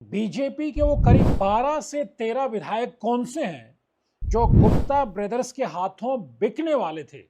BJP के वो करीब 12 से 13 विधायक कौन से हैं जो गुप्ता ब्रदर्स के हाथों बिकने वाले थे।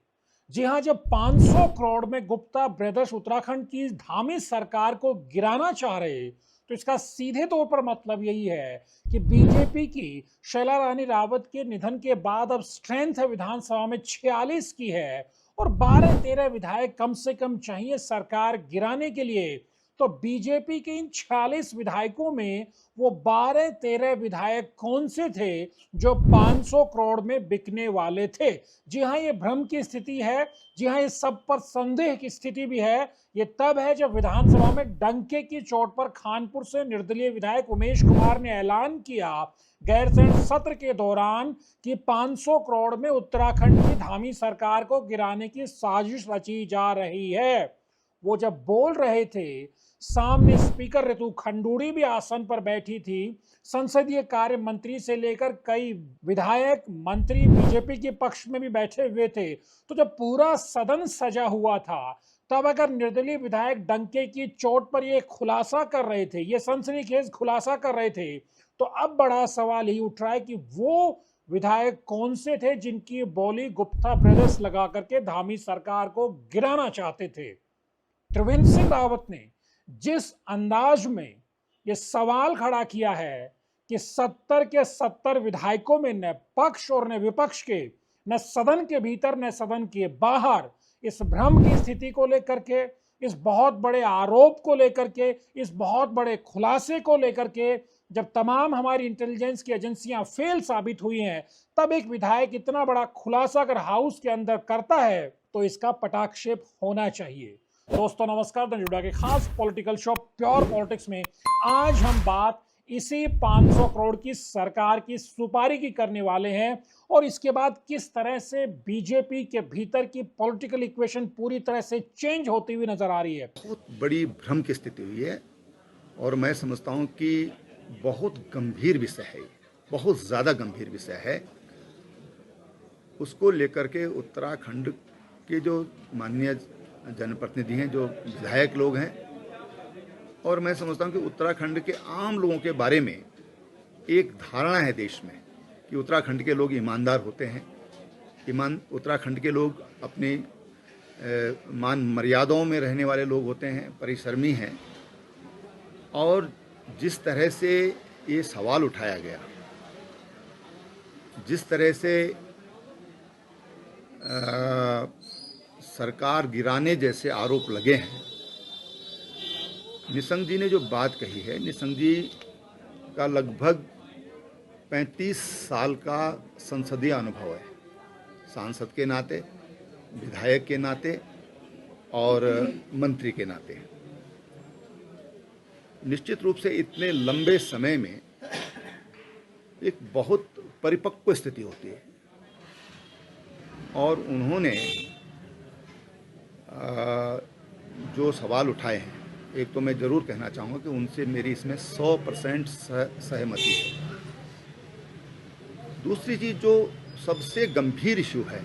जी हां, जब 500 करोड़ में गुप्ता ब्रदर्स उत्तराखंड की धामी सरकार को गिराना चाह रहे, तो इसका सीधे तौर पर मतलब यही है कि बीजेपी की शैला रानी रावत के निधन के बाद अब स्ट्रेंथ है विधानसभा में 46 की है और 12-13 विधायक कम से कम चाहिए सरकार गिराने के लिए। तो बीजेपी के इन 46 विधायकों में वो 12-13 विधायक कौन से थे जो 500 करोड़ में बिकने वाले थे। जी हां, ये भ्रम की स्थिति है। जी हां, ये सब पर संदेह की स्थिति भी है। ये तब है जब विधानसभा में डंके की चोट पर खानपुर से निर्दलीय विधायक उमेश कुमार ने ऐलान किया गैरसैंण सत्र के दौरान कि 500 करोड़ में उत्तराखंड की धामी सरकार को गिराने की साजिश रची जा रही है। वो जब बोल रहे थे, सामने स्पीकर ऋतु खंडूड़ी भी आसन पर बैठी थी, संसदीय कार्य मंत्री से लेकर कई विधायक मंत्री बीजेपी के पक्ष में भी बैठे हुए थे। तो जब पूरा सदन सजा हुआ था, तब अगर निर्दलीय विधायक डंके की चोट पर ये खुलासा कर रहे थे, ये सनसनीखेज खुलासा कर रहे थे, तो अब बड़ा सवाल ही उठ रहा है कि वो विधायक कौन से थे जिनकी बोली गुप्ता ब्रदर्स लगा करके धामी सरकार को गिराना चाहते थे। त्रिवेंद्र सिंह रावत ने जिस अंदाज में ये सवाल खड़ा किया है कि 70 के 70 विधायकों में न पक्ष और न विपक्ष के, न सदन के भीतर न सदन के बाहर, इस भ्रम की स्थिति को लेकर के, इस बहुत बड़े आरोप को लेकर के, इस बहुत बड़े खुलासे को लेकर के, जब तमाम हमारी इंटेलिजेंस की एजेंसियां फेल साबित हुई हैं, तब एक विधायक इतना बड़ा खुलासा अगर हाउस के अंदर करता है तो इसका पटाक्षेप होना चाहिए। दोस्तों नमस्कार, जुड़ा के खास पॉलिटिकल शो प्योर पॉलिटिक्स में आज हम बात इसी 500 करोड़ की सरकार की सुपारी की करने वाले हैं और इसके बाद किस तरह से बीजेपी के भीतर की पॉलिटिकल इक्वेशन पूरी तरह से चेंज होती हुई नजर आ रही है। बहुत बड़ी भ्रम की स्थिति हुई है और मैं समझता हूं कि बहुत गंभीर विषय है, बहुत ज़्यादा गंभीर विषय है। उसको लेकर के उत्तराखंड के जो माननीय जनप्रतिनिधि हैं, जो विधायक लोग हैं, और मैं समझता हूं कि उत्तराखंड के आम लोगों के बारे में एक धारणा है देश में कि उत्तराखंड के लोग ईमानदार होते हैं, उत्तराखंड के लोग अपनी मान मर्यादाओं में रहने वाले लोग होते हैं, परिश्रमी हैं। और जिस तरह से ये सवाल उठाया गया, जिस तरह से सरकार गिराने जैसे आरोप लगे हैं, निशंक जी ने जो बात कही है, निशंक जी का लगभग 35 साल का संसदीय अनुभव है, सांसद के नाते, विधायक के नाते और मंत्री के नाते। निश्चित रूप से इतने लंबे समय में एक बहुत परिपक्व स्थिति होती है और उन्होंने जो सवाल उठाए हैं, एक तो मैं ज़रूर कहना चाहूँगा कि उनसे मेरी इसमें 100% सहमति है। दूसरी चीज़ जो सबसे गंभीर इशू है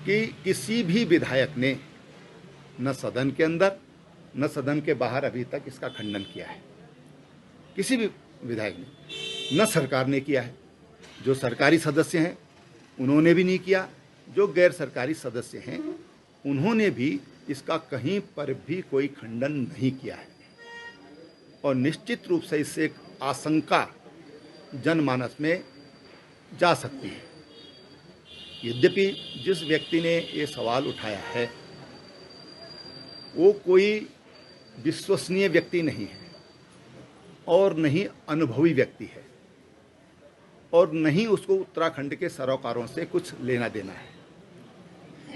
कि किसी भी विधायक ने न सदन के अंदर न सदन के बाहर अभी तक इसका खंडन किया है। किसी भी विधायक ने, न सरकार ने किया है, जो सरकारी सदस्य हैं उन्होंने भी नहीं किया, जो गैर सरकारी सदस्य हैं उन्होंने भी इसका कहीं पर भी कोई खंडन नहीं किया है। और निश्चित रूप से इससे एक आशंका जनमानस में जा सकती है। यद्यपि जिस व्यक्ति ने ये सवाल उठाया है वो कोई विश्वसनीय व्यक्ति नहीं है और नहीं अनुभवी व्यक्ति है और नहीं उसको उत्तराखंड के सरोकारों से कुछ लेना देना है।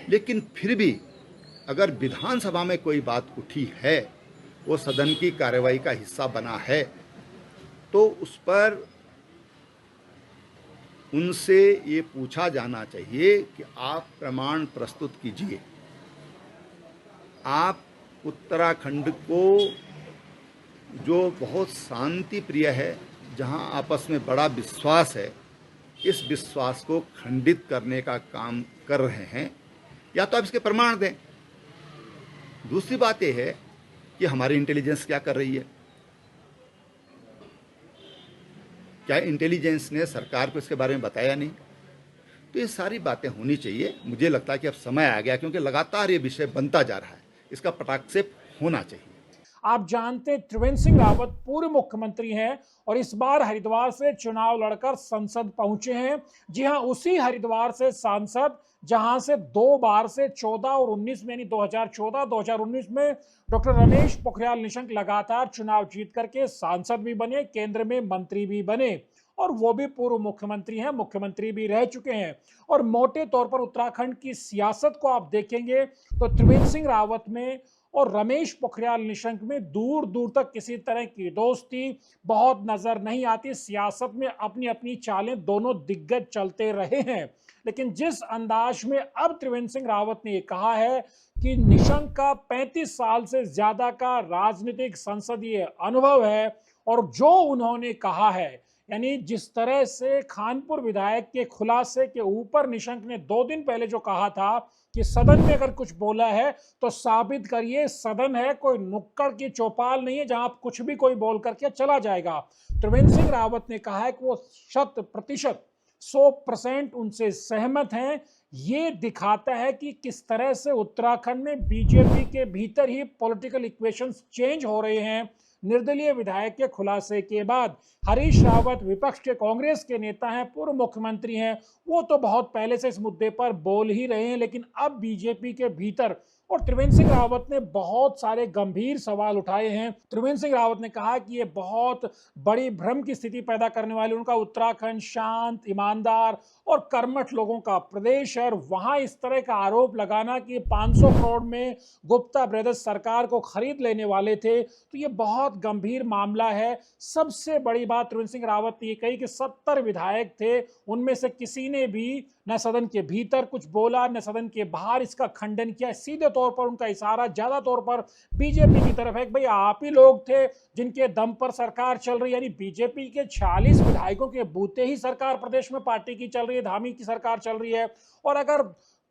लेकिन फिर भी अगर विधानसभा में कोई बात उठी है, वो सदन की कार्रवाई का हिस्सा बना है, तो उस पर उनसे ये पूछा जाना चाहिए कि आप प्रमाण प्रस्तुत कीजिए। आप उत्तराखंड को, जो बहुत शांति प्रिय है, जहां आपस में बड़ा विश्वास है, इस विश्वास को खंडित करने का काम कर रहे हैं, या तो आप इसके प्रमाण दें। दूसरी बात यह है कि हमारी इंटेलिजेंस क्या कर रही है, क्या इंटेलिजेंस ने सरकार को इसके बारे में बताया नहीं। तो ये सारी बातें होनी चाहिए। मुझे लगता है कि अब समय आ गया, क्योंकि लगातार ये विषय बनता जा रहा है, इसका पटाक्षेप होना चाहिए। आप जानते हैं त्रिवेंद्र सिंह रावत पूर्व मुख्यमंत्री हैं और इस बार हरिद्वार से चुनाव लड़कर संसद पहुंचे हैं। जी हां, उसी हरिद्वार से सांसद जहां से 2 बार से 14 और 19 में, यानी 2014 2019 में डॉक्टर रमेश पोखरियाल निशंक लगातार चुनाव जीत करके सांसद भी बने, केंद्र में मंत्री भी बने और वो भी पूर्व मुख्यमंत्री हैं, मुख्यमंत्री भी रह चुके हैं। और मोटे तौर पर उत्तराखंड की सियासत को आप देखेंगे तो त्रिवेंद्र सिंह रावत में और रमेश पोखरियाल निशंक में दूर दूर तक किसी तरह की दोस्ती बहुत नजर नहीं आती। सियासत में अपनी अपनी चालें दोनों दिग्गज चलते रहे हैं, लेकिन जिस अंदाज में अब त्रिवेंद्र सिंह रावत ने कहा है कि निशंक का 35 साल से ज्यादा का राजनीतिक संसदीय अनुभव है और जो उन्होंने कहा है, यानी जिस तरह से खानपुर विधायक के खुलासे के ऊपर निशंक ने 2 दिन पहले जो कहा था कि सदन में अगर कुछ बोला है तो साबित करिए, सदन है कोई नुक्कड़ की चौपाल नहीं है जहां आप कुछ भी कोई बोल करके चला जाएगा। त्रिवेंद्र सिंह रावत ने कहा है कि वो 100% 100% उनसे सहमत हैं। ये दिखाता है कि किस तरह से उत्तराखंड में बीजेपी के भीतर ही पॉलिटिकल इक्वेशंस चेंज हो रहे हैं। निर्दलीय विधायक के खुलासे के बाद हरीश रावत विपक्ष के कांग्रेस के नेता हैं, पूर्व मुख्यमंत्री हैं, वो तो बहुत पहले से इस मुद्दे पर बोल ही रहे हैं, लेकिन अब बीजेपी के भीतर और त्रिवेंद्र सिंह रावत ने बहुत सारे गंभीर सवाल उठाए हैं। त्रिवेंद्र सिंह रावत ने कहा कि ये बहुत बड़ी भ्रम की स्थिति पैदा करने वाली, उनका उत्तराखंड शांत, ईमानदार और कर्मठ लोगों का प्रदेश है और वहां इस तरह का आरोप लगाना कि 500 करोड़ में गुप्ता ब्रदर्स सरकार को खरीद लेने वाले थे, तो ये बहुत गंभीर मामला है। सबसे बड़ी बात त्रिवेंद्र सिंह रावत ने ये कही कि 70 विधायक थे, उनमें से किसी ने भी न सदन के भीतर कुछ बोला न सदन के बाहर इसका खंडन किया। सीधे तौर पर उनका इशारा ज्यादा तौर पर बीजेपी की तरफ है कि भाई आप ही लोग थे जिनके दम पर सरकार चल रही है, यानी बीजेपी के 46 विधायकों के बूते ही सरकार प्रदेश में पार्टी की चल रही है, धामी की सरकार चल रही है। और अगर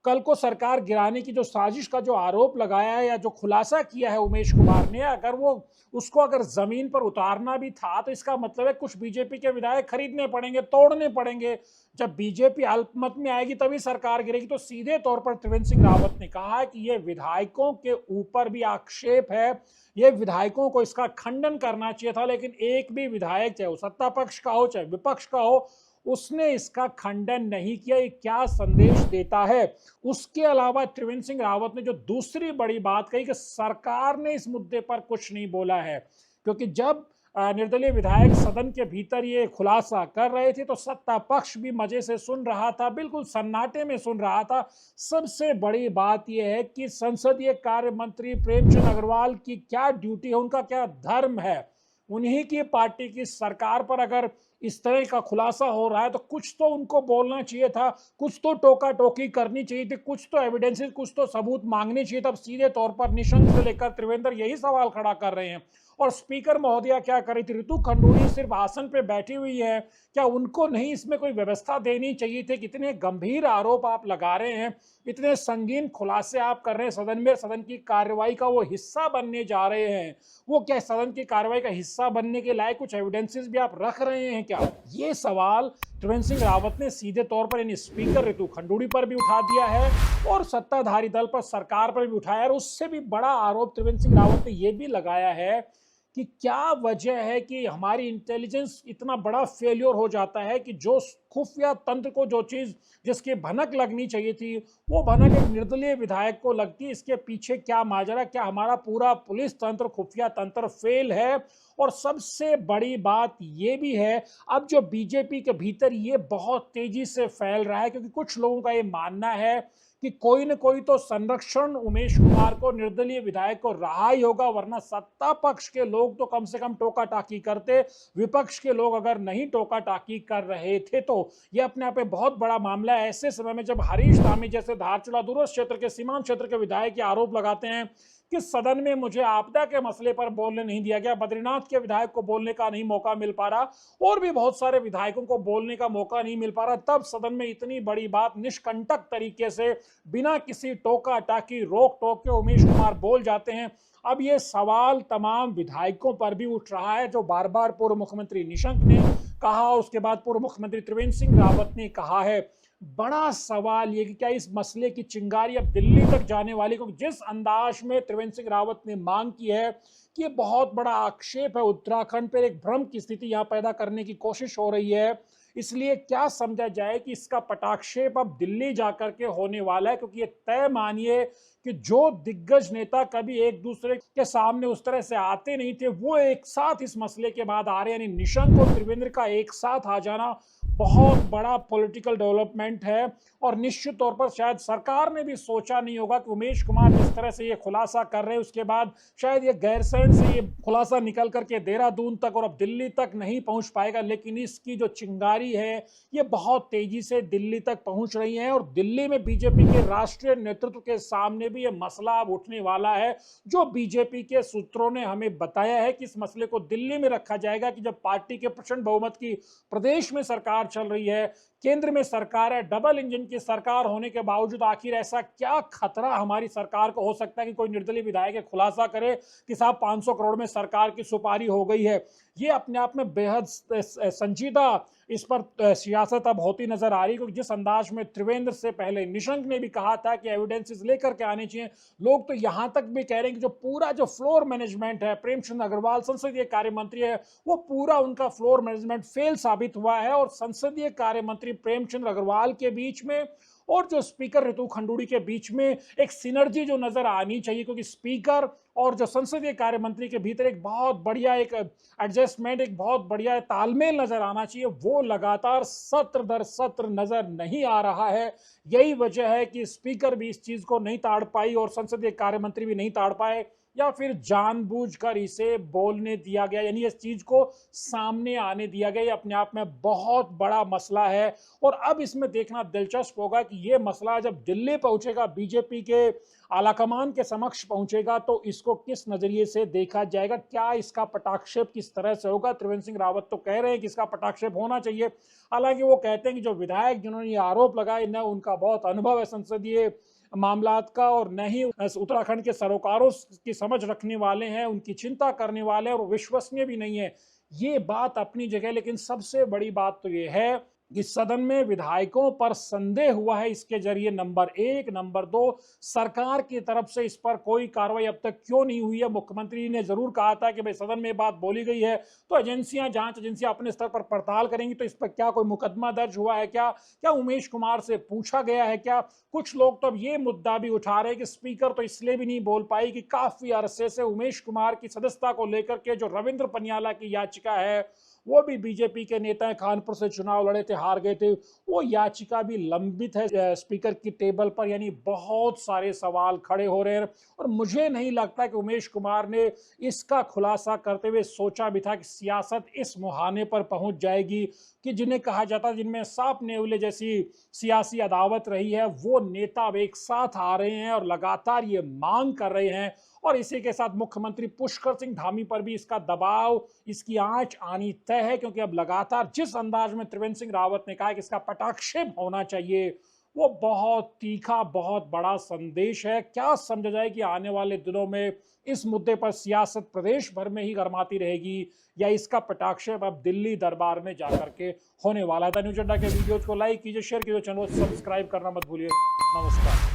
कल को सरकार गिराने की जो साजिश का जो आरोप लगाया है या जो खुलासा किया है उमेश कुमार ने, अगर वो उसको अगर जमीन पर उतारना भी था तो इसका मतलब है कुछ बीजेपी के विधायक खरीदने पड़ेंगे, तोड़ने पड़ेंगे। जब बीजेपी अल्पमत में आएगी तभी सरकार गिरेगी। तो सीधे तौर पर त्रिवेंद्र सिंह रावत ने कहा है कि ये विधायकों के ऊपर भी आक्षेप है, ये विधायकों को इसका खंडन करना चाहिए था, लेकिन एक भी विधायक, चाहे वो सत्ता पक्ष का हो चाहे विपक्ष का हो, उसने इसका खंडन नहीं किया। ये क्या संदेश देता है। उसके अलावा त्रिवेंद्र सिंह रावत ने जो दूसरी बड़ी बात कही कि सरकार ने इस मुद्दे पर कुछ नहीं बोला है, क्योंकि जब निर्दलीय विधायक सदन के भीतर ये खुलासा कर रहे थे तो सत्ता पक्ष भी मजे से सुन रहा था, बिल्कुल सन्नाटे में सुन रहा था। सबसे बड़ी बात यह है कि संसदीय कार्य मंत्री प्रेमचंद अग्रवाल की क्या ड्यूटी है, उनका क्या धर्म है। उन्हीं की पार्टी की सरकार पर अगर इस तरह का खुलासा हो रहा है तो कुछ तो उनको बोलना चाहिए था, कुछ तो टोका टोकी करनी चाहिए थी, कुछ तो एविडेंसेस, कुछ तो सबूत मांगने चाहिए। तब सीधे तौर पर निशंक से लेकर त्रिवेंद्र यही सवाल खड़ा कर रहे हैं। और स्पीकर महोदया क्या कर रही थी, ऋतु खंडूड़ी सिर्फ आसन पे बैठी हुई है, क्या उनको नहीं इसमें कोई व्यवस्था देनी चाहिए थी। कितने गंभीर आरोप आप लगा रहे हैं, इतने संगीन खुलासे आप कर रहे हैं सदन में, सदन की कार्रवाई का वो हिस्सा बनने जा रहे हैं। वो क्या सदन की कार्रवाई का हिस्सा बनने के लायक कुछ एविडेंसेस भी आप रख रहे हैं क्या। ये सवाल त्रिवेंद्र सिंह रावत ने सीधे तौर पर इन स्पीकर ऋतु खंडूड़ी पर भी उठा दिया है और सत्ताधारी दल पर, सरकार पर भी उठाया। और उससे भी बड़ा आरोप त्रिवेंद्र सिंह रावत ने यह भी लगाया है कि क्या वजह है कि हमारी इंटेलिजेंस इतना बड़ा फेल्योर हो जाता है कि जो खुफिया तंत्र को जो चीज जिसकी भनक लगनी चाहिए थी वो भनक एक निर्दलीय विधायक को लगती है। इसके पीछे क्या माजरा, क्या हमारा पूरा पुलिस तंत्र, खुफिया तंत्र फेल है। और सबसे बड़ी बात ये भी है, अब जो बीजेपी के भीतर ये बहुत तेजी से फैल रहा है, क्योंकि कुछ लोगों का ये मानना है कि कोई न कोई तो संरक्षण उमेश कुमार को, निर्दलीय विधायक को रहा ही होगा, वरना सत्ता पक्ष के लोग तो कम से कम टोका टाकी करते, विपक्ष के लोग अगर नहीं टोका टाकी कर रहे थे तो ये अपने आप में बहुत बड़ा मामला है। ऐसे समय में जब हरीश धामी जैसे धारचूला दूरस्थ क्षेत्र के, सीमांत क्षेत्र के विधायक आरोप लगाते हैं कि सदन में मुझे आपदा के मसले पर बोलने नहीं दिया गया, बद्रीनाथ के विधायक को बोलने का नहीं मौका मिल पा रहा और भी बहुत सारे विधायकों को बोलने का मौका नहीं मिल पा रहा, तब सदन में इतनी बड़ी बात निष्कंटक तरीके से बिना किसी टोका टाकी रोक टोक के उमेश कुमार बोल जाते हैं। अब ये सवाल तमाम विधायकों पर भी उठ रहा है, जो बार बार पूर्व मुख्यमंत्री निशंक ने कहा, उसके बाद पूर्व मुख्यमंत्री त्रिवेंद्र सिंह रावत ने कहा है। बड़ा सवाल ये कि क्या इस मसले की चिंगारी अब दिल्ली तक जाने वाली, क्योंकि जिस अंदाज में त्रिवेंद्र सिंह रावत ने मांग की है कि ये बहुत बड़ा आक्षेप है उत्तराखंड पर, एक भ्रम की स्थिति यहां पैदा करने की कोशिश हो रही है, इसलिए क्या समझा जाए कि इसका पटाक्षेप अब दिल्ली जाकर के होने वाला है, क्योंकि ये तय मानिए कि जो दिग्गज नेता कभी एक दूसरे के सामने उस तरह से आते नहीं थे, वो एक साथ इस मसले के बाद आ रहे हैं। यानी निशंक और त्रिवेंद्र का एक साथ आ जाना बहुत बड़ा पॉलिटिकल डेवलपमेंट है और निश्चित तौर पर शायद सरकार ने भी सोचा नहीं होगा कि उमेश कुमार जिस तरह से ये खुलासा कर रहे हैं उसके बाद शायद ये गैरसैंण से ये खुलासा निकल करके देहरादून तक और अब दिल्ली तक नहीं पहुंच पाएगा, लेकिन इसकी जो चिंगारी है ये बहुत तेजी से दिल्ली तक पहुंच रही है और दिल्ली में बीजेपी के राष्ट्रीय नेतृत्व के सामने भी ये मसला अब उठने वाला है। जो बीजेपी के सूत्रों ने हमें बताया है कि इस मसले को दिल्ली में रखा जाएगा कि जब पार्टी के प्रचंड बहुमत की प्रदेश में सरकार चल रही है, केंद्र में सरकार है, डबल इंजन की सरकार होने के बावजूद आखिर ऐसा क्या खतरा हमारी सरकार को हो सकता है कि कोई निर्दलीय विधायक खुलासा करे कि साहब 500 करोड़ में सरकार की सुपारी हो गई है। ये अपने आप में बेहद संजीदा इस पर सियासत अब होती नजर आ रही है, क्योंकि जिस अंदाज में त्रिवेंद्र से पहले निशंक ने भी कहा था कि एविडेंसेस लेकर के आने चाहिए, लोग तो यहां तक भी कह रहे हैं कि जो पूरा जो फ्लोर मैनेजमेंट है, प्रेमचंद अग्रवाल संसदीय कार्य मंत्री है, वो पूरा उनका फ्लोर मैनेजमेंट फेल साबित हुआ है और संसदीय कार्य मंत्री प्रेमचंद अग्रवाल के बीच में और जो स्पीकर रितु खंडूड़ी के बीच में एक सिनर्जी जो नजर आनी चाहिए, क्योंकि स्पीकर और जो संसदीय कार्य मंत्री के भीतर एक बहुत बढ़िया एक एडजस्टमेंट, एक बहुत बढ़िया तालमेल नजर आना चाहिए, वो लगातार सत्र दर सत्र नजर नहीं आ रहा है। यही वजह है कि स्पीकर भी इस चीज को नहीं ताड़ पाई और संसदीय कार्य मंत्री भी नहीं ताड़ पाए, या फिर जानबूझकर इसे बोलने दिया गया, यानी इस चीज को सामने आने दिया गया। ये अपने आप में बहुत बड़ा मसला है और अब इसमें देखना दिलचस्प होगा कि ये मसला जब दिल्ली पहुंचेगा, बीजेपी के आलाकमान के समक्ष पहुंचेगा, तो इसको किस नजरिए से देखा जाएगा, क्या इसका पटाक्षेप किस तरह से होगा। त्रिवेंद्र सिंह रावत तो कह रहे हैं कि इसका पटाक्षेप होना चाहिए, हालांकि वो कहते हैं कि जो विधायक जिन्होंने ये आरोप लगाए न उनका बहुत अनुभव है संसदीय मामलात का और न ही उत्तराखंड के सरोकारों की समझ रखने वाले हैं, उनकी चिंता करने वाले हैं और विश्वसनीय भी नहीं है। ये बात अपनी जगह, लेकिन सबसे बड़ी बात तो ये है कि सदन में विधायकों पर संदेह हुआ है, इसके जरिए नंबर 1, नंबर 2 सरकार की तरफ से इस पर कोई कार्रवाई अब तक क्यों नहीं हुई है। मुख्यमंत्री ने जरूर कहा था कि भाई सदन में बात बोली गई है तो एजेंसियां, जांच एजेंसियां अपने स्तर पर पड़ताल करेंगी, तो इस पर क्या कोई मुकदमा दर्ज हुआ है, क्या उमेश कुमार से पूछा गया है क्या। कुछ लोग तो अब ये मुद्दा भी उठा रहे हैं कि स्पीकर तो इसलिए भी नहीं बोल पाई कि काफी अरसे से उमेश कुमार की सदस्यता को लेकर के जो रविंद्र पनियाला की याचिका है, वो भी बीजेपी के नेता कानपुर से चुनाव लड़े थे, हार गए थे, वो याचिका भी लंबित है स्पीकर की टेबल पर। यानी बहुत सारे सवाल खड़े हो रहे हैं और मुझे नहीं लगता कि उमेश कुमार ने इसका खुलासा करते हुए सोचा भी था कि सियासत इस मुहाने पर पहुंच जाएगी कि जिन्हें कहा जाता है, जिनमें सांप नेवले जैसी सियासी अदावत रही है, वो नेता अब एक साथ आ रहे हैं और लगातार ये मांग कर रहे हैं। और इसी के साथ मुख्यमंत्री पुष्कर सिंह धामी पर भी इसका दबाव, इसकी आंच आनी तय है, क्योंकि अब लगातार जिस अंदाज में त्रिवेंद्र सिंह रावत ने कहा कि इसका पटाक्षेप होना चाहिए, वो बहुत तीखा, बहुत बड़ा संदेश है। क्या समझा जाए कि आने वाले दिनों में इस मुद्दे पर सियासत प्रदेश भर में ही गरमाती रहेगी या इसका पटाक्षेप अब दिल्ली दरबार में जाकर के होने वाला है। न्यूज अड्डा के वीडियोज को लाइक कीजिए, शेयर कीजिए, चैनल को सब्सक्राइब करना मत भूलिए। नमस्कार।